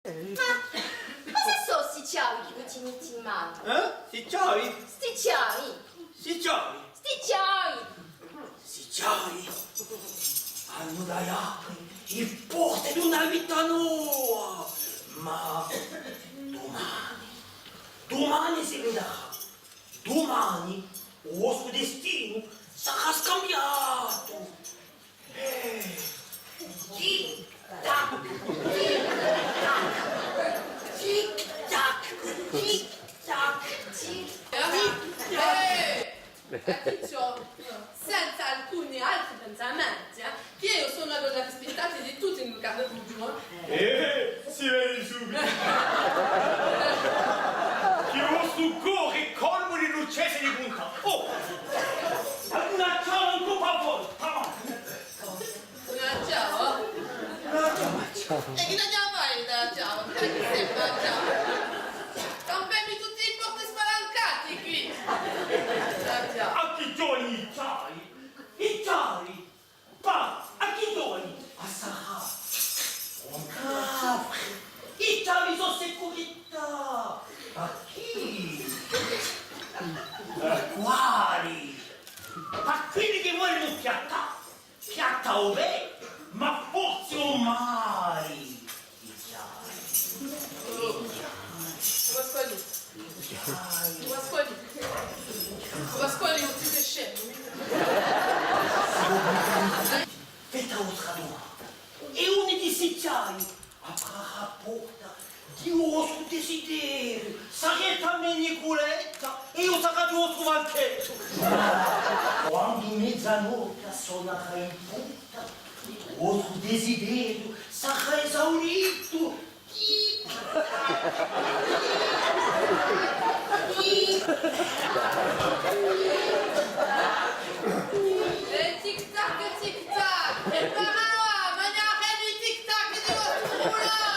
Ma se sono sti chiavi che ti metti in mano? Sti chiavi? Sti chiavi? Sti chiavi? Sti chiavi? Sti chiavi hanno da apri il porte di una vita nuova. Ma domani si vedrà. Domani il suo destino sarà scambiato. Tic-tac, tic-tac, tic-tac, tic-tac, tic-tac. Capito? Senza alcuni altri pensamenti, che io sono la cosa rispettata di tutti in casa pubblico. Si vede subito. Che il vostro cuore è colmo di lucchese di punta. Oh! Una ciao un po' a voi, Ciao. ciao. E chi non fai da ciao? Perché sembra ciao? Rompemi tutti i porti spalancati qui. Ciao. A chi giorni i ciali? Pa, a chi giorni? A Sahara. I ciali sono securità. A chi? Quali? A quelli che vogliono piatta o beh, ma forse o mai. I ciali. Ascolti, non ti sei scemo. Fetta altra domanda. E uno di questi ciali avrà la porta di vostro desiderio. Sarete a me Nicoletta e io sarò di vostro valchetto. Quando mezzanotte suonerà in porta, il vostro desiderio sarà esaurito. Tic-tac, tic-tac. E parano a mangiare di tic-tac di vostro culo.